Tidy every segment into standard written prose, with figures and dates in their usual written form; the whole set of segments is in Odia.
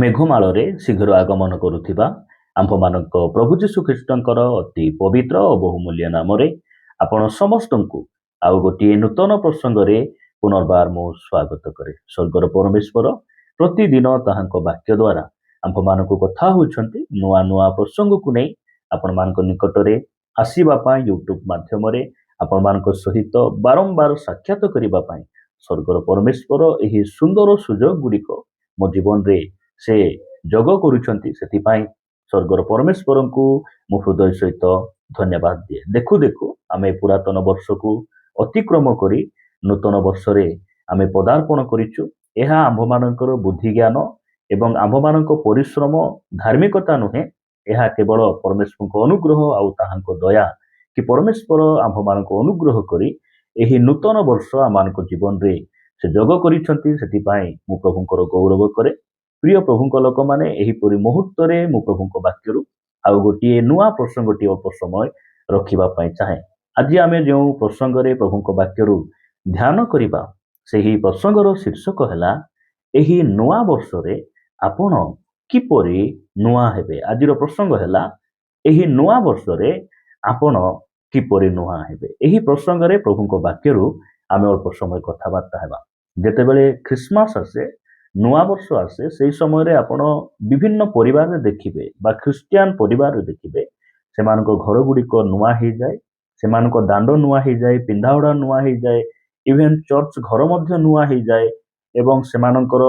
ମେଘମାଳରେ ଶୀଘ୍ର ଆଗମନ କରୁଥିବା ଆମ୍ଭମାନଙ୍କ ପ୍ରଭୁ ଯୀଶୁ ଖ୍ରୀଷ୍ଟଙ୍କର ଅତି ପବିତ୍ର ଓ ବହୁମୂଲ୍ୟ ନାମରେ ଆପଣ ସମସ୍ତଙ୍କୁ ଆଉ ଗୋଟିଏ ନୂତନ ପ୍ରସଙ୍ଗରେ ପୁନର୍ବାର ମୁଁ ସ୍ୱାଗତ କରେ। ସ୍ୱର୍ଗର ପରମେଶ୍ୱର ପ୍ରତିଦିନ ତାହାଙ୍କ ବାକ୍ୟ ଦ୍ୱାରା ଆମ୍ଭମାନଙ୍କୁ କଥା ହେଉଛନ୍ତି। ନୂଆ ନୂଆ ପ୍ରସଙ୍ଗକୁ ନେଇ ଆପଣମାନଙ୍କ ନିକଟରେ ଆସିବା ପାଇଁ ୟୁଟ୍ୟୁବ ମାଧ୍ୟମରେ ଆପଣମାନଙ୍କ ସହିତ ବାରମ୍ବାର ସାକ୍ଷାତ କରିବା ପାଇଁ ସ୍ୱର୍ଗର ପରମେଶ୍ୱର ଏହି ସୁନ୍ଦର ସୁଯୋଗ ଗୁଡ଼ିକ ମୋ ଜୀବନରେ ସେ ଯୋଗ କରୁଛନ୍ତି। ସେଥିପାଇଁ ସ୍ୱର୍ଗର ପରମେଶ୍ୱରଙ୍କୁ ମୁଁ ହୃଦୟ ସହିତ ଧନ୍ୟବାଦ ଦିଏ। ଦେଖୁ ଦେଖୁ ଆମେ ପୁରାତନ ବର୍ଷକୁ ଅତିକ୍ରମ କରି ନୂତନ ବର୍ଷରେ ଆମେ ପଦାର୍ପଣ କରିଛୁ। ଏହା ଆମ୍ଭମାନଙ୍କର ବୁଦ୍ଧି ଜ୍ଞାନ ଏବଂ ଆମ୍ଭମାନଙ୍କ ପରିଶ୍ରମ ଧାର୍ମିକତା ନୁହେଁ, ଏହା କେବଳ ପରମେଶ୍ୱରଙ୍କ ଅନୁଗ୍ରହ ଆଉ ତାହାଙ୍କ ଦୟା କି ପରମେଶ୍ୱର ଆମ୍ଭମାନଙ୍କୁ ଅନୁଗ୍ରହ କରି ଏହି ନୂତନ ବର୍ଷ ଆମମାନଙ୍କ ଜୀବନରେ ସେ ଯୋଗ କରିଛନ୍ତି। ସେଥିପାଇଁ ମୁଁ ପ୍ରଭୁଙ୍କର ଗୌରବ କରେ। ପ୍ରିୟ ପ୍ରଭୁଙ୍କ ଲୋକମାନେ, ଏହିପରି ମୁହୂର୍ତ୍ତରେ ମୁଁ ପ୍ରଭୁଙ୍କ ବାକ୍ୟରୁ ଆଉ ଗୋଟିଏ ନୂଆ ପ୍ରସଙ୍ଗଟି ଅଳ୍ପ ସମୟ ରଖିବା ପାଇଁ ଚାହେଁ। ଆଜି ଆମେ ଯେଉଁ ପ୍ରସଙ୍ଗରେ ପ୍ରଭୁଙ୍କ ବାକ୍ୟରୁ ଧ୍ୟାନ କରିବା, ସେହି ପ୍ରସଙ୍ଗର ଶୀର୍ଷକ ହେଲା ଏହି ନୂଆ ବର୍ଷରେ ଆପଣ କିପରି ନୂଆ ହେବେ। ଆଜିର ପ୍ରସଙ୍ଗ ହେଲା ଏହି ନୂଆ ବର୍ଷରେ ଆପଣ କିପରି ନୂଆ ହେବେ। ଏହି ପ୍ରସଙ୍ଗରେ ପ୍ରଭୁଙ୍କ ବାକ୍ୟରୁ ଆମେ ଅଳ୍ପ ସମୟ କଥାବାର୍ତ୍ତା ହେବା। ଯେତେବେଳେ ଖ୍ରୀଷ୍ଟମାସ ଆସେ, ନୂଆ ବର୍ଷ ଆସେ, ସେହି ସମୟରେ ଆପଣ ବିଭିନ୍ନ ପରିବାରରେ ଦେଖିବେ ବା ଖ୍ରୀଷ୍ଟିଆନ ପରିବାରରେ ଦେଖିବେ, ସେମାନଙ୍କ ଘର ଗୁଡ଼ିକ ନୂଆ ହେଇଯାଏ, ସେମାନଙ୍କ ଦାଣ୍ଡ ନୂଆ ହେଇଯାଏ, ପିନ୍ଧାଉଡ଼ା ନୂଆ ହେଇଯାଏ, ଇଭେନ୍ ଚର୍ଚ୍ଚ ଘର ମଧ୍ୟ ନୂଆ ହେଇଯାଏ ଏବଂ ସେମାନଙ୍କର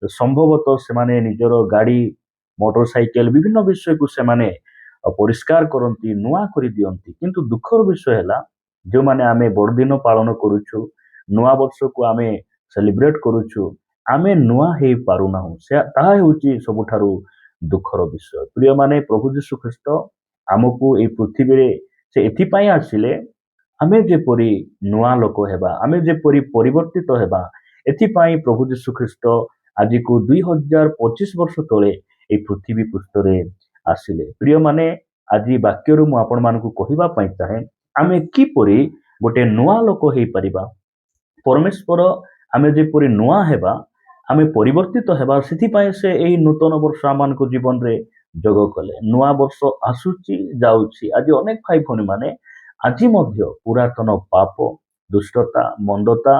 ସମ୍ଭବତଃ ସେମାନେ ନିଜର ଗାଡ଼ି, ମୋଟର ସାଇକେଲ ବିଭିନ୍ନ ବିଷୟକୁ ସେମାନେ ପରିଷ୍କାର କରନ୍ତି, ନୂଆ କରିଦିଅନ୍ତି। କିନ୍ତୁ ଦୁଃଖର ବିଷୟ ହେଲା, ଯେଉଁମାନେ ଆମେ ବଡ଼ଦିନ ପାଳନ କରୁଛୁ, ନୂଆ ବର୍ଷକୁ ଆମେ ସେଲିବ୍ରେଟ୍ କରୁଛୁ, ଆମେ ନୂଆ ହେଇପାରୁନାହୁଁ। ତାହା ହେଉଛି ସବୁଠାରୁ ଦୁଃଖର ବିଷୟ। ପ୍ରିୟମାନେ, ପ୍ରଭୁ ଯୀଶୁ ଖ୍ରୀଷ୍ଟ ଆମକୁ ଏହି ପୃଥିବୀରେ ସେ ଏଥିପାଇଁ ଆସିଲେ, ଆମେ ଯେପରି ନୂଆ ଲୋକ ହେବା, ଆମେ ଯେପରି ପରିବର୍ତ୍ତିତ ହେବା। ଏଥିପାଇଁ ପ୍ରଭୁ ଯୀଶୁ ଖ୍ରୀଷ୍ଟ ଆଜିକୁ 2025 ବର୍ଷ ତଳେ ଏହି ପୃଥିବୀ ପୃଷ୍ଠରେ ଆସିଲେ। ପ୍ରିୟମାନେ, ଆଜି ବାକ୍ୟରୁ ମୁଁ ଆପଣମାନଙ୍କୁ କହିବା ପାଇଁ ଚାହେଁ, ଆମେ କିପରି ଗୋଟେ ନୂଆ ଲୋକ ହେଇପାରିବା। ପରମେଶ୍ୱର ଆମେ ଯେପରି ନୂଆ ହେବା, ଆମେ ପରିବର୍ତ୍ତିତ ହେବା, ସେଥିପାଇଁ ସେ ଏହି ନୂତନ ବର୍ଷ ଆମମାନଙ୍କ ଜୀବନରେ ଯୋଗ କଲେ। ନୂଆ ବର୍ଷ ଆସୁଛି ଯାଉଛି। ଆଜି ଅନେକ ଭାଇ ଭଉଣୀମାନେ ଆଜି ମଧ୍ୟ ପୁରାତନ ପାପ, ଦୁଷ୍ଟତା, ମନ୍ଦତା,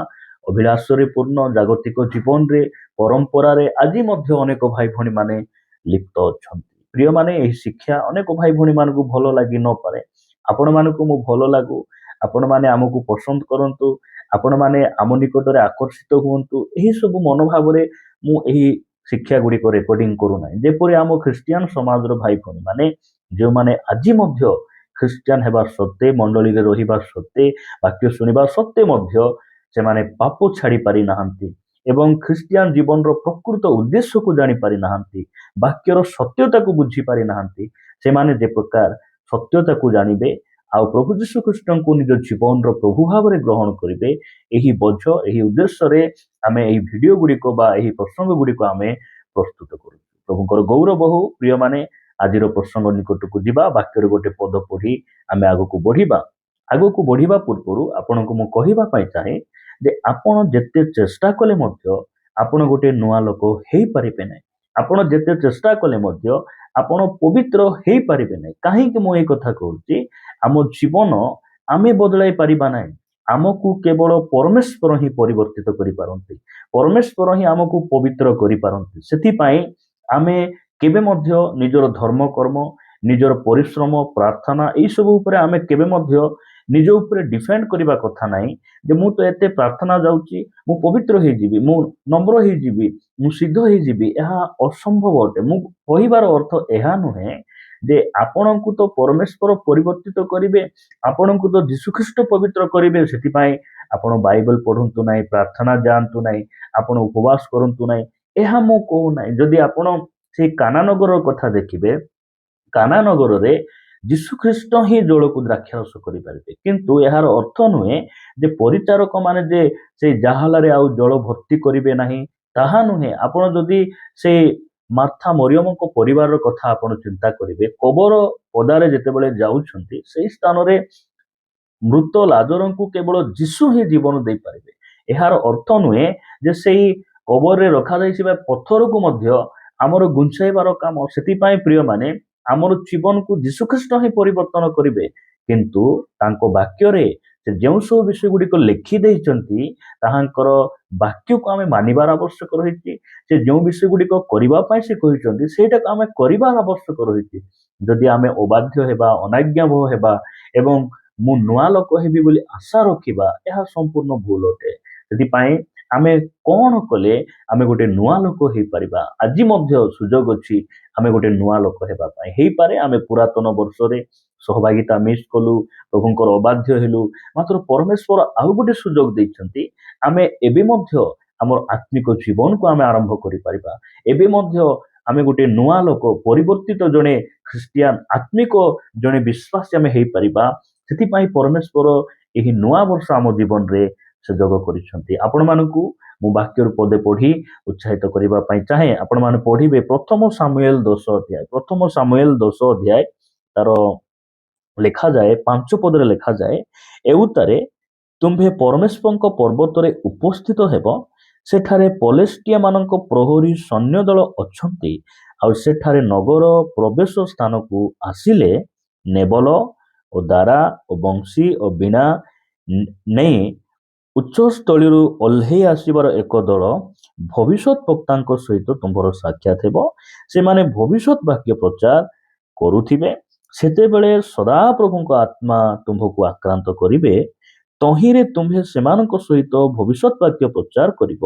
ଅଭିଳାଷରେ ପୂର୍ଣ୍ଣ ଜାଗତିକ ଜୀବନରେ, ପରମ୍ପରାରେ ଆଜି ମଧ୍ୟ ଅନେକ ଭାଇ ଭଉଣୀମାନେ ଲିପ୍ତ ଅଛନ୍ତି। ପ୍ରିୟମାନେ, ଏହି ଶିକ୍ଷା ଅନେକ ଭାଇ ଭଉଣୀମାନଙ୍କୁ ଭଲ ଲାଗି ନପାରେ। ଆପଣମାନଙ୍କୁ ମୁଁ ଭଲ ଲାଗୁ, ଆପଣମାନେ ଆମକୁ ପସନ୍ଦ କରନ୍ତୁ, ଆପଣମାନେ ଆମ ନିକଟରେ ଆକର୍ଷିତ ହୁଅନ୍ତୁ, ଏହିସବୁ ମନୋଭାବରେ ମୁଁ ଏହି ଶିକ୍ଷା ଗୁଡ଼ିକ ରେକର୍ଡିଂ କରୁନାହିଁ। ଯେପରି ଆମ ଖ୍ରୀଷ୍ଟିଆନ ସମାଜର ଭାଇ ଭଉଣୀମାନେ, ଯେଉଁମାନେ ଆଜି ମଧ୍ୟ ଖ୍ରୀଷ୍ଟିଆନ ହେବା ସତ୍ତ୍ୱେ, ମଣ୍ଡଳୀରେ ରହିବା ସତ୍ତ୍ୱେ, ବାକ୍ୟ ଶୁଣିବା ସତ୍ତ୍ୱେ ମଧ୍ୟ ସେମାନେ ପାପ ଛାଡ଼ି ପାରିନାହାନ୍ତି ଏବଂ ଖ୍ରୀଷ୍ଟିଆନ ଜୀବନର ପ୍ରକୃତ ଉଦ୍ଦେଶ୍ୟକୁ ଜାଣିପାରିନାହାନ୍ତି, ବାକ୍ୟର ସତ୍ୟତାକୁ ବୁଝିପାରିନାହାନ୍ତି। ସେମାନେ ଯେ ପ୍ରକାର ସତ୍ୟତାକୁ ଜାଣିବେ ଆଉ ପ୍ରଭୁ ଯୀଶୁ ଖ୍ରୀଷ୍ଟଙ୍କୁ ନିଜ ଜୀବନର ପ୍ରଭୁ ଭାବରେ ଗ୍ରହଣ କରିବେ, ଏହି ବୋଝ, ଏହି ଉଦ୍ଦେଶ୍ୟରେ ଆମେ ଏହି ଭିଡ଼ିଓ ଗୁଡ଼ିକ ବା ଏହି ପ୍ରସଙ୍ଗ ଗୁଡ଼ିକ ଆମେ ପ୍ରସ୍ତୁତ କରୁଛୁ। ପ୍ରଭୁଙ୍କର ଗୌରବ ହଉ। ପ୍ରିୟମାନେ, ଆଜିର ପ୍ରସଙ୍ଗ ନିକଟକୁ ଯିବା। ବାକ୍ୟରେ ଗୋଟେ ପଦ ପଢ଼ି ଆମେ ଆଗକୁ ବଢ଼ିବା। ଆଗକୁ ବଢ଼ିବା ପୂର୍ବରୁ ଆପଣଙ୍କୁ ମୁଁ କହିବା ପାଇଁ ଚାହେଁ ଯେ ଆପଣ ଯେତେ ଚେଷ୍ଟା କଲେ ମଧ୍ୟ ଆପଣ ଗୋଟେ ନୂଆ ଲୋକ ହେଇପାରିବେ ନାହିଁ। ଆପଣ ଯେତେ ଚେଷ୍ଟା କଲେ ମଧ୍ୟ ଆପଣ ପବିତ୍ର ହେଇପାରିବେ ନାହିଁ। କାହିଁକି ମୁଁ ଏହି କଥା କହୁଛି? ଆମ ଜୀବନ ଆମେ ବଦଳାଇ ପାରିବା ନାହିଁ। ଆମକୁ କେବଳ ପରମେଶ୍ୱର ହିଁ ପରିବର୍ତ୍ତିତ କରିପାରନ୍ତି, ପରମେଶ୍ୱର ହିଁ ଆମକୁ ପବିତ୍ର କରିପାରନ୍ତି। ସେଥିପାଇଁ ଆମେ କେବେ ମଧ୍ୟ ନିଜର ଧର୍ମ କର୍ମ, ନିଜର ପରିଶ୍ରମ, ପ୍ରାର୍ଥନା ଏହିସବୁ ଉପରେ ଆମେ କେବେ ମଧ୍ୟ ନିଜ ଉପରେ ଡିପେଣ୍ଡ କରିବା କଥା ନାହିଁ ଯେ ମୁଁ ତ ଏତେ ପ୍ରାର୍ଥନା ଯାଉଛି, ମୁଁ ପବିତ୍ର ହେଇଯିବି, ମୁଁ ନମ୍ର ହେଇଯିବି, ମୁଁ ସିଦ୍ଧ ହେଇଯିବି। ଏହା ଅସମ୍ଭବ ଅଟେ। ମୁଁ କହିବାର ଅର୍ଥ ଏହା ନୁହେଁ ଯେ ଆପଣଙ୍କୁ ତ ପରମେଶ୍ୱର ପରିବର୍ତ୍ତିତ କରିବେ, ଆପଣଙ୍କୁ ତ ଯୀଶୁଖ୍ରୀଷ୍ଟ ପବିତ୍ର କରିବେ, ସେଥିପାଇଁ ଆପଣ ବାଇବଲ ପଢ଼ନ୍ତୁ ନାହିଁ, ପ୍ରାର୍ଥନା ଯାଆନ୍ତୁ ନାହିଁ, ଆପଣ ଉପବାସ କରନ୍ତୁ ନାହିଁ, ଏହା ମୁଁ କହୁନାହିଁ। ଯଦି ଆପଣ ସେଇ କାନା ନଗରର କଥା ଦେଖିବେ, କାନା ନଗରରେ ଯୀଶୁଖ୍ରୀଷ୍ଟ ହିଁ ଜଳକୁ ଦ୍ରାକ୍ଷାରସ କରିପାରିବେ। କିନ୍ତୁ ଏହାର ଅର୍ଥ ନୁହେଁ ଯେ ପରିଚାରକ ମାନେ ଯେ ସେଇ ଜାହାଲାରେ ଆଉ ଜଳ ଭର୍ତ୍ତି କରିବେ ନାହିଁ, ତାହା ନୁହେଁ। ଆପଣ ଯଦି ସେ ମାର୍ଥା ମରିୟମଙ୍କ ପରିବାରର କଥା ଆପଣ ଚିନ୍ତା କରିବେ, କବର ପଦାରେ ଯେତେବେଳେ ଯାଉଛନ୍ତି, ସେହି ସ୍ଥାନରେ ମୃତ ଲାଜରଙ୍କୁ କେବଳ ଯୀଶୁ ହିଁ ଜୀବନ ଦେଇପାରିବେ। ଏହାର ଅର୍ଥ ନୁହେଁ ଯେ ସେଇ କବରରେ ରଖାଯାଇଥିବା ପଥରକୁ ମଧ୍ୟ ଆମର ଗୁଞ୍ଚାଇବାର କାମ। ସେଥିପାଇଁ ପ୍ରିୟମାନେ ଆମର ଜୀବନକୁ ଯୀଶୁଖ୍ରୀଷ୍ଟ ହିଁ ପରିବର୍ତ୍ତନ କରିବେ। କିନ୍ତୁ ତାଙ୍କ ବାକ୍ୟରେ ସେ ଯେଉଁ ସବୁ ବିଷୟ ଗୁଡ଼ିକ ଲେଖି ଦେଇଛନ୍ତି ତାହାଙ୍କର ବାକ୍ୟକୁ ଆମେ ମାନିବାର ଆବଶ୍ୟକ ରହିଛି। ସେ ଯେଉଁ ବିଷୟ ଗୁଡ଼ିକ କରିବା ପାଇଁ ସେ କହିଛନ୍ତି ସେଇଟାକୁ ଆମେ କରିବାର ଆବଶ୍ୟକ ରହିଛି। ଯଦି ଆମେ ଅବାଧ୍ୟ ହେବା, ଅନାଜ୍ଞାବହ ହେବା ଏବଂ ମୁଁ ନୂଆ ଲୋକ ହେବି ବୋଲି ଆଶା ରଖିବା, ଏହା ସମ୍ପୂର୍ଣ୍ଣ ଭୁଲ ଅଟେ। ସେଥିପାଇଁ ଆମେ କଣ କଲେ ଆମେ ଗୋଟେ ନୂଆ ଲୋକ ହେଇପାରିବା? ଆଜି ମଧ୍ୟ ସୁଯୋଗ ଅଛି ଆମେ ଗୋଟେ ନୂଆ ଲୋକ ହେବା ପାଇଁ। ହେଇପାରେ ଆମେ ପୁରାତନ ବର୍ଷରେ ସହଭାଗିତା ମିସ୍ କଲୁ, ପ୍ରଭୁଙ୍କର ଅବାଧ୍ୟ ହେଲୁ, ମାତ୍ର ପରମେଶ୍ୱର ଆଉ ଗୋଟେ ସୁଯୋଗ ଦେଇଛନ୍ତି। ଆମେ ଏବେ ମଧ୍ୟ ଆମର ଆତ୍ମିକ ଜୀବନକୁ ଆମେ ଆରମ୍ଭ କରିପାରିବା। ଏବେ ମଧ୍ୟ ଆମେ ଗୋଟେ ନୂଆ ଲୋକ, ପରିବର୍ତ୍ତିତ ଜଣେ ଖ୍ରୀଷ୍ଟିଆନ, ଆତ୍ମିକ ଜଣେ ବିଶ୍ୱାସୀ ଆମେ ହେଇପାରିବା। ସେଥିପାଇଁ ପରମେଶ୍ୱର ଏହି ନୂଆ ବର୍ଷ ଆମ ଜୀବନରେ ସୁଯୋଗ କରିଛନ୍ତି। ଆପଣମାନଙ୍କୁ ମୁଁ ବାକ୍ୟରୁ ପଦେ ପଢି ଉତ୍ସାହିତ କରିବା ପାଇଁ ଚାହେଁ। ଆପଣମାନେ ପଢିବେ ପ୍ରଥମ ସାମୁଏଲ 10 ଅଧ୍ୟାୟ। ପ୍ରଥମ ସାମୁଏଲ 10 ଅଧ୍ୟାୟ ତାର ଲେଖାଯାଏ 5 ପଦରେ ଲେଖାଯାଏ, ଏଉତାରେ ତୁମ୍ଭେ ପରମେଶ୍ୱରଙ୍କ ପର୍ବତରେ ଉପସ୍ଥିତ ହେବ। ସେଠାରେ ପଲେଷ୍ଟିଆ ମାନଙ୍କ ପ୍ରହରୀ ସୈନ୍ୟ ଦଳ ଅଛନ୍ତି। ଆଉ ସେଠାରେ ନଗର ପ୍ରବେଶ ସ୍ଥାନକୁ ଆସିଲେ ନେବଲ ଓ ଦାରା ଓ ବଂଶୀ ଓ ବୀଣା ନେଇ ଉଚ୍ଚସ୍ଥଳୀରୁ ଓହ୍ଲେଇ ଆସିବାର ଏକ ଦଳ ଭବିଷ୍ୟତ ବକ୍ତାଙ୍କ ସହିତ ତୁମ୍ଭର ସାକ୍ଷାତ ହେବ। ସେମାନେ ଭବିଷ୍ୟତ ବାକ୍ୟ ପ୍ରଚାର କରୁଥିବେ। ସେତେବେଳେ ସଦାପ୍ରଭୁଙ୍କ ଆତ୍ମା ତୁମ୍ଭକୁ ଆକ୍ରାନ୍ତ କରିବେ। ତହିଁରେ ତୁମ୍ଭେ ସେମାନଙ୍କ ସହିତ ଭବିଷ୍ୟତ ବାକ୍ୟ ପ୍ରଚାର କରିବ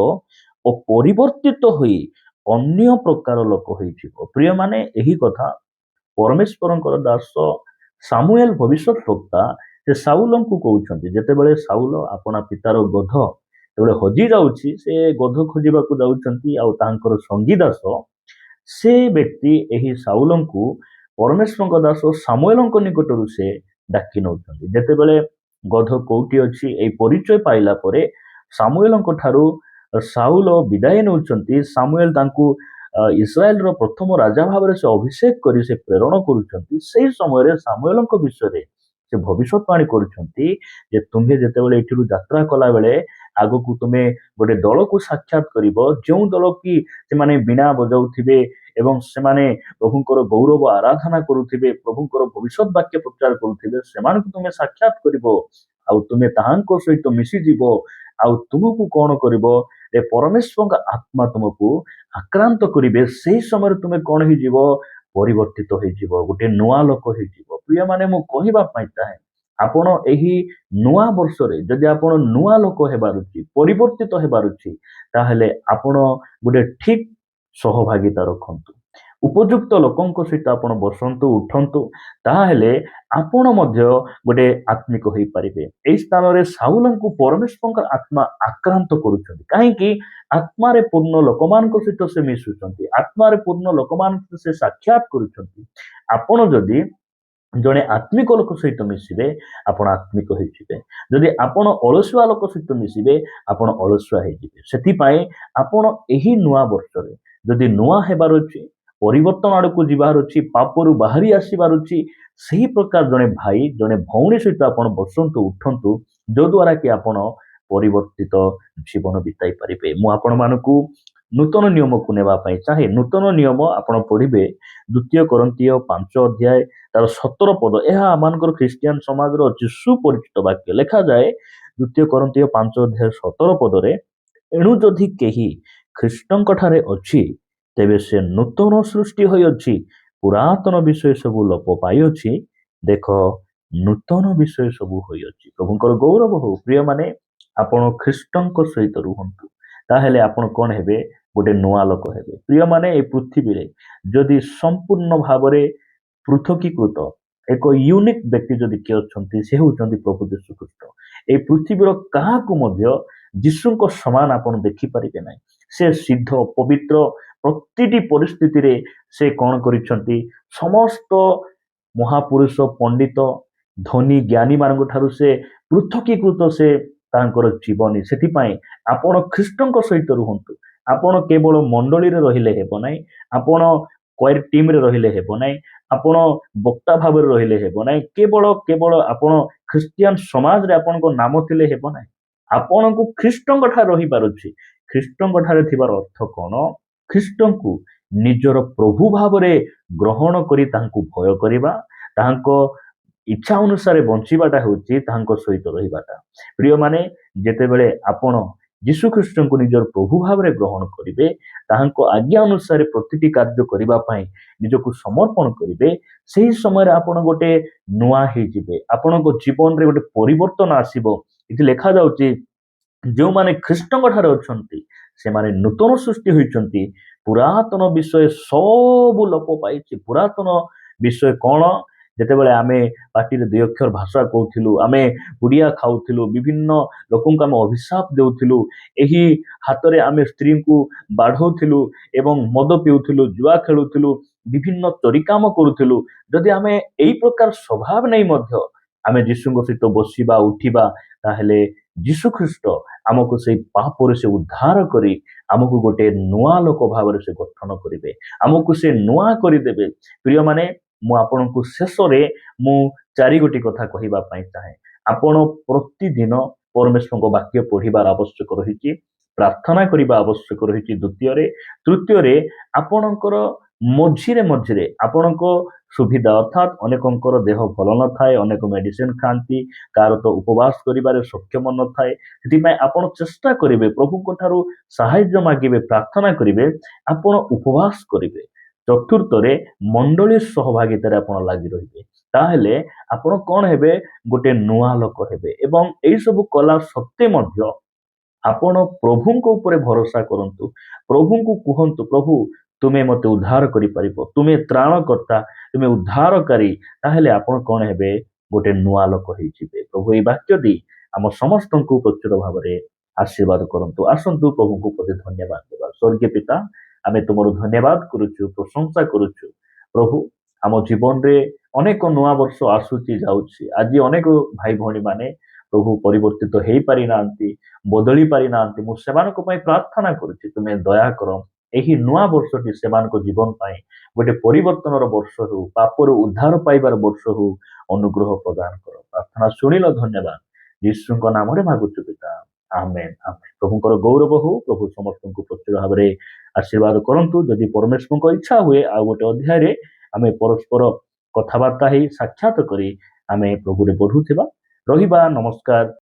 ଓ ପରିବର୍ତ୍ତିତ ହୋଇ ଅନ୍ୟ ପ୍ରକାର ଲୋକ ହୋଇଯିବ। ପ୍ରିୟମାନେ, ଏହି କଥା ପରମେଶ୍ୱରଙ୍କର ଦାସ ସାମୁଏଲ ଭବିଷ୍ୟତ ବକ୍ତା ସେ ସାଉଲଙ୍କୁ କହୁଛନ୍ତି। ଯେତେବେଳେ ସାଉଲ ଆପଣା ପିତାର ଗଧ ଯେତେବେଳେ ହଜି ଯାଉଛି, ସେ ଗଧ ଖୋଜିବାକୁ ଯାଉଛନ୍ତି, ଆଉ ତାଙ୍କର ସଙ୍ଗୀ ଦାସ ସେ ବ୍ୟକ୍ତି ଏହି ସାଉଲଙ୍କୁ ପରମେଶ୍ୱରଙ୍କ ଦାସ ସାମୁଏଲଙ୍କ ନିକଟରୁ ସେ ଡାକି ନେଉଛନ୍ତି। ଯେତେବେଳେ ଗଧ କୋଉଠି ଅଛି ଏହି ପରିଚୟ ପାଇଲା ପରେ ସାମୁଏଲଙ୍କ ଠାରୁ ସାଉଲ ବିଦାୟ ନେଉଛନ୍ତି। ସାମୁଏଲ ତାଙ୍କୁ ଇସ୍ରାଏଲର ପ୍ରଥମ ରାଜା ଭାବରେ ସେ ଅଭିଷେକ କରି ସେ ପ୍ରେରଣ କରୁଛନ୍ତି। ସେହି ସମୟରେ ସାମୁଏଲଙ୍କ ବିଷୟରେ ସେ ଭବିଷ୍ୟତବାଣୀ କରୁଛନ୍ତି ଯେ ତୁମ୍ଭେ ଯେତେବେଳେ ଏଠିରୁ ଯାତ୍ରା କଲା ବେଳେ ଆଗକୁ ତୁମେ ଗୋଟେ ଦଳକୁ ସାକ୍ଷାତ କରିବ, ଯେଉଁ ଦଳ କି ସେମାନେ ବୀଣା ବଜାଉଥିବେ ଏବଂ ସେମାନେ ପ୍ରଭୁଙ୍କର ଗୌରବ ଆରାଧନା କରୁଥିବେ, ପ୍ରଭୁଙ୍କର ଭବିଷ୍ୟତ ବାକ୍ୟ ପ୍ରଚାର କରୁଥିବେ, ସେମାନଙ୍କୁ ତୁମେ ସାକ୍ଷାତ କରିବ। ଆଉ ତୁମେ ତାହାଙ୍କ ସହିତ ମିଶିଯିବ। ଆଉ ତୁମକୁ କଣ କରିବ? ଏ ପରମେଶ୍ୱରଙ୍କ ଆତ୍ମା ତୁମକୁ ଆକ୍ରାନ୍ତ କରିବେ। ସେହି ସମୟରେ ତୁମେ କଣ ହେଇଯିବ? ପରିବର୍ତ୍ତିତ ହେଇଯିବ, ଗୋଟେ ନୂଆ ଲୋକ ହେଇଯିବ। ପ୍ରିୟମାନେ, ମୁଁ କହିବା ପାଇଁ ଚାହେଁ, ଆପଣ ଏହି ନୂଆ ବର୍ଷରେ ଯଦି ଆପଣ ନୂଆ ଲୋକ ହେବାର ଅଛି, ପରିବର୍ତ୍ତିତ ହେବାର ଅଛି, ତାହେଲେ ଆପଣ ଗୋଟେ ଠିକ ସହଭାଗିତା ରଖନ୍ତୁ। ଉପଯୁକ୍ତ ଲୋକଙ୍କ ସହିତ ଆପଣ ବସନ୍ତୁ, ଉଠନ୍ତୁ, ତାହେଲେ ଆପଣ ମଧ୍ୟ ଗୋଟେ ଆତ୍ମିକ ହେଇପାରିବେ। ଏହି ସ୍ଥାନରେ ସାଉଲଙ୍କୁ ପରମେଶ୍ୱରଙ୍କ ଆତ୍ମା ଆକ୍ରାନ୍ତ କରୁଛନ୍ତି। କାହିଁକି? ଆତ୍ମାରେ ପୂର୍ଣ୍ଣ ଲୋକମାନଙ୍କ ସହିତ ସେ ମିଶୁଛନ୍ତି, ଆତ୍ମାରେ ପୂର୍ଣ୍ଣ ଲୋକମାନଙ୍କ ସହିତ ସେ ସାକ୍ଷାତ କରୁଛନ୍ତି। ଆପଣ ଯଦି ଜଣେ ଆତ୍ମିକ ଲୋକ ସହିତ ମିଶିବେ, ଆପଣ ଆତ୍ମିକ ହେଇଯିବେ। ଯଦି ଆପଣ ଅଳସୁଆ ଲୋକ ସହିତ ମିଶିବେ, ଆପଣ ଅଳସୁଆ ହେଇଯିବେ। ସେଥିପାଇଁ ଆପଣ ଏହି ନୂଆ ବର୍ଷରେ ଯଦି ନୂଆ ହେବାର ଅଛି, ପରିବର୍ତ୍ତନ ଆଡକୁ ଯିବାର ଅଛି, ପାପରୁ ବାହାରି ଆସିବାର ଅଛି, ସେହି ପ୍ରକାର ଜଣେ ଭାଇ, ଜଣେ ଭଉଣୀ ସହିତ ଆପଣ ବସନ୍ତୁ, ଉଠନ୍ତୁ, ଯଦ୍ୱାରା କି ଆପଣ ପରିବର୍ତ୍ତିତ ଜୀବନ ବିତାଇ ପାରିବେ। ମୁଁ ଆପଣମାନଙ୍କୁ ନୂତନ ନିୟମକୁ ନେବା ପାଇଁ ଚାହେଁ। ନୂତନ ନିୟମ ଆପଣ ପଢିବେ 2 କରିନ୍ଥୀୟ 5 ଅଧ୍ୟାୟ ତାର 17 ପଦ। ଏହା ଆମମାନଙ୍କର ଖ୍ରୀଷ୍ଟିଆନ ସମାଜର ଅତି ସୁପରିଚିତ ବାକ୍ୟ। ଲେଖାଯାଏ 2 କରିନ୍ଥୀୟ 5 ଅଧ୍ୟାୟ 17 ପଦରେ, ଏଣୁ ଯଦି କେହି ଖ୍ରୀଷ୍ଟଙ୍କ ଠାରେ ଅଛି, ତେବେ ସେ ନୂତନ ସୃଷ୍ଟି ହୋଇଅଛି, ପୁରାତନ ବିଷୟ ସବୁ ଲୋପ ପାଇଅଛି, ଦେଖ ନୂତନ ବିଷୟ ସବୁ ହୋଇଅଛି। ପ୍ରଭୁଙ୍କର ଗୌରବ ହଉ। ପ୍ରିୟମାନେ, ଆପଣ ଖ୍ରୀଷ୍ଟଙ୍କ ସହିତ ରୁହନ୍ତୁ, ତାହେଲେ ଆପଣ କଣ ହେବେ? ଗୋଟେ ନୂଆ ଲୋକ ହେବେ। ପ୍ରିୟମାନେ, এই ପୃଥିବୀରେ ଯଦି ସମ୍ପୂର୍ଣ୍ଣ ଭାବରେ ପୃଥକୀକୃତ ଏକ ୟୁନିକ୍ ବ୍ୟକ୍ତି ଯଦି କିଏ ଅଛନ୍ତି, ସେ ହେଉଛନ୍ତି ପ୍ରଭୁ ଯୀଶୁଖ୍ରୀଷ୍ଟ। ଏହି ପୃଥିବୀର କାହାକୁ ମଧ୍ୟ ଯୀଶୁଙ୍କ ସମାନ ଆପଣ ଦେଖିପାରିବେ ନାହିଁ। ସେ ସିଦ୍ଧ, ପବିତ୍ର, ପ୍ରତିଟି ପରିସ୍ଥିତିରେ ସେ କଣ କରିଛନ୍ତି? ସମସ୍ତ ମହାପୁରୁଷ, ପଣ୍ଡିତ, ଧନୀ, ଜ୍ଞାନୀ ମାନଙ୍କ ଠାରୁ ସେ ପୃଥକୀକୃତ ସେ ତାଙ୍କର ଜୀବନୀ। ସେଥିପାଇଁ ଆପଣ ଖ୍ରୀଷ୍ଟଙ୍କ ସହିତ ରୁହନ୍ତୁ। ଆପଣ କେବଳ ମଣ୍ଡଳୀରେ ରହିଲେ ହେବ ନାହିଁ, ଆପଣ କ୍ୱାର ଟିମରେ ରହିଲେ ହେବ ନାହିଁ, ଆପଣ ବକ୍ତା ଭାବରେ ରହିଲେ ହେବ ନାହିଁ, କେବଳ ଆପଣ ଖ୍ରୀଷ୍ଟିଆନ ସମାଜରେ ଆପଣଙ୍କ ନାମ ଥିଲେ ହେବ ନାହିଁ। ଆପଣଙ୍କୁ ଖ୍ରୀଷ୍ଟଙ୍କ ଠାରେ ରହିବାର ଅଛି। ଖ୍ରୀଷ୍ଟଙ୍କ ଠାରେ ଥିବାର ଅର୍ଥ କଣ? ଖ୍ରୀଷ୍ଟଙ୍କୁ ନିଜର ପ୍ରଭୁ ଭାବରେ ଗ୍ରହଣ କରି ତାଙ୍କୁ ଭୟ କରିବା, ତାଙ୍କ ଇଚ୍ଛା ଅନୁସାରେ ବଞ୍ଚିବାଟା ହେଉଛି ତାଙ୍କ ସହିତ ରହିବାଟା। ପ୍ରିୟମାନେ, ଯେତେବେଳେ ଆପଣ ଯୀଶୁ ଖ୍ରୀଷ୍ଟଙ୍କୁ ନିଜର ପ୍ରଭୁ ଭାବରେ ଗ୍ରହଣ କରିବେ, ତାହାଙ୍କ ଆଜ୍ଞା ଅନୁସାରେ ପ୍ରତିଟି କାର୍ଯ୍ୟ କରିବା ପାଇଁ ନିଜକୁ ସମର୍ପଣ କରିବେ, ସେହି ସମୟରେ ଆପଣ ଗୋଟେ ନୂଆ ହେଇଯିବେ, ଆପଣଙ୍କ ଜୀବନରେ ଗୋଟେ ପରିବର୍ତ୍ତନ ଆସିବ। ଏଠି ଲେଖାଯାଉଛି, ଯେଉଁମାନେ ଖ୍ରୀଷ୍ଟଙ୍କ ଠାରେ ଅଛନ୍ତି ସେମାନେ ନୂତନ ସୃଷ୍ଟି ହୋଇଛନ୍ତି, ପୁରାତନ ବିଷୟ ସବୁ ଲୋପ ପାଇଛି। ପୁରାତନ ବିଷୟ କ'ଣ? ଯେତେବେଳେ ଆମେ ପାଟିରେ ଦୁଇ ଅକ୍ଷର ଭାଷା କହୁଥିଲୁ, ଆମେ ପୁଡ଼ିଆ ଖାଉଥିଲୁ, ବିଭିନ୍ନ ଲୋକଙ୍କୁ ଆମେ ଅଭିଶାପ ଦେଉଥିଲୁ, ଏହି ହାତରେ ଆମେ ସ୍ତ୍ରୀଙ୍କୁ ବାଢ଼ଉଥିଲୁ ଏବଂ ମଦ ପିଉଥିଲୁ, ଜୁଆ ଖେଳୁଥିଲୁ, ବିଭିନ୍ନ ତରିକାମ କରୁଥିଲୁ, ଯଦି ଆମେ ଏଇ ପ୍ରକାର ସ୍ୱଭାବ ନେଇ ମଧ୍ୟ ଆମେ ଯୀଶୁଙ୍କ ସହିତ ବସିବା ଉଠିବା, ତାହେଲେ ଯୀଶୁ ଖ୍ରୀଷ୍ଟ ଆମକୁ ସେଇ ପାପରୁ ସେ ଉଦ୍ଧାର କରି ଆମକୁ ଗୋଟେ ନୂଆ ଲୋକ ଭାବରେ ସେ ଗଠନ କରିବେ, ଆମକୁ ସେ ନୂଆ କରିଦେବେ। ପ୍ରିୟମାନେ, ମୁଁ ଆପଣଙ୍କୁ ଶେଷରେ ମୁଁ 4 କଥା କହିବା ପାଇଁ ଚାହେଁ। ଆପଣ ପ୍ରତିଦିନ ପରମେଶ୍ୱରଙ୍କ ବାକ୍ୟ ପଢିବାର ଆବଶ୍ୟକ ରହିଛି, ପ୍ରାର୍ଥନା କରିବା ଆବଶ୍ୟକ ରହିଛି ଦ୍ୱିତୀୟରେ। ତୃତୀୟରେ, ଆପଣଙ୍କର ମଝିରେ ମଝିରେ ଆପଣଙ୍କ ସୁବିଧା, ଅର୍ଥାତ୍ ଅନେକଙ୍କର ଦେହ ଭଲ ନଥାଏ, ଅନେକ ମେଡିସିନ ଖାଆନ୍ତି, କାହାର ତ ଉପବାସ କରିବାରେ ସକ୍ଷମ ନଥାଏ, ସେଥିପାଇଁ ଆପଣ ଚେଷ୍ଟା କରିବେ, ପ୍ରଭୁଙ୍କ ଠାରୁ ସାହାଯ୍ୟ ମାଗିବେ, ପ୍ରାର୍ଥନା କରିବେ, ଆପଣ ଉପବାସ କରିବେ। ଚତୁର୍ଥରେ, ମଣ୍ଡଳୀ ସହଭାଗିତାରେ ଆପଣ ଲାଗି ରହିବେ, ତାହେଲେ ଆପଣ କ'ଣ ହେବେ? ଗୋଟେ ନୂଆ ଲୋକ ହେବେ। ଏବଂ ଏଇସବୁ କଲା ସତ୍ତ୍ୱେ ମଧ୍ୟ ଆପଣ ପ୍ରଭୁଙ୍କ ଉପରେ ଭରସା କରନ୍ତୁ, ପ୍ରଭୁଙ୍କୁ କୁହନ୍ତୁ, ପ୍ରଭୁ ତୁମେ ମୋତେ ଉଦ୍ଧାର କରିପାରିବ, ତୁମେ ତ୍ରାଣକର୍ତ୍ତା, ତୁମେ ଉଦ୍ଧାରକାରୀ, ତାହେଲେ ଆପଣ କ'ଣ ହେବେ? ଗୋଟେ ନୂଆ ଲୋକ ହେଇଯିବେ। ପ୍ରଭୁ ଏଇ ବାକ୍ୟ ଦେଇ ଆମ ସମସ୍ତଙ୍କୁ ପ୍ରଚୁର ଭାବରେ ଆଶୀର୍ବାଦ କରନ୍ତୁ। ଆସନ୍ତୁ ପ୍ରଭୁଙ୍କୁ ପ୍ରତି ଧନ୍ୟବାଦ ଦେବା। ସ୍ୱର୍ଗୀୟ ପିତା, ଆମେ ତୁମର ଧନ୍ୟବାଦ କରୁଛୁ, ପ୍ରଶଂସା କରୁଛୁ। ପ୍ରଭୁ, ଆମ ଜୀବନରେ ଅନେକ ନୂଆ ବର୍ଷ ଆସୁଛି ଯାଉଛି, ଆଜି ଅନେକ ଭାଇ ଭଉଣୀ ମାନେ ପ୍ରଭୁ ପରିବର୍ତ୍ତିତ ହେଇପାରି ନାହାନ୍ତି, ବଦଳି ପାରି ନାହାନ୍ତି। ମୁଁ ସେମାନଙ୍କ ପାଇଁ ପ୍ରାର୍ଥନା କରୁଛି, ତୁମେ ଦୟା କର, ଏହି ନୂଆ ବର୍ଷଟି ସେମାନଙ୍କ ଜୀବନ ପାଇଁ ଗୋଟେ ପରିବର୍ତ୍ତନର ବର୍ଷ ହେଉ, ପାପରୁ ଉଦ୍ଧାର ପାଇବାର ବର୍ଷ ହେଉ, ଅନୁଗ୍ରହ ପ୍ରଦାନ କର। ପ୍ରାର୍ଥନା ଶୁଣିଲ, ଧନ୍ୟବାଦ। ଯୀଶୁଙ୍କ ନାମରେ ମାଗୁଛୁ ପିତା, ଆମେନ୍ ଆମେନ୍। ପ୍ରଭୁଙ୍କର ଗୌରବ ହଉ, ପ୍ରଭୁ ସମସ୍ତଙ୍କୁ ପ୍ରଚୁର ଭାବରେ ଆଶୀର୍ବାଦ କରନ୍ତୁ। ଯଦି ପରମେଶ୍ୱରଙ୍କ ଇଚ୍ଛା ହୁଏ, ଆଉ ଗୋଟେ ଅଧ୍ୟାୟରେ ଆମେ ପରସ୍ପର କଥାବାର୍ତ୍ତା ହେଇ ସାକ୍ଷାତ କରି ଆମେ ପ୍ରଭୁରେ ବଢୁଥିବା ରହିବା। ନମସ୍କାର।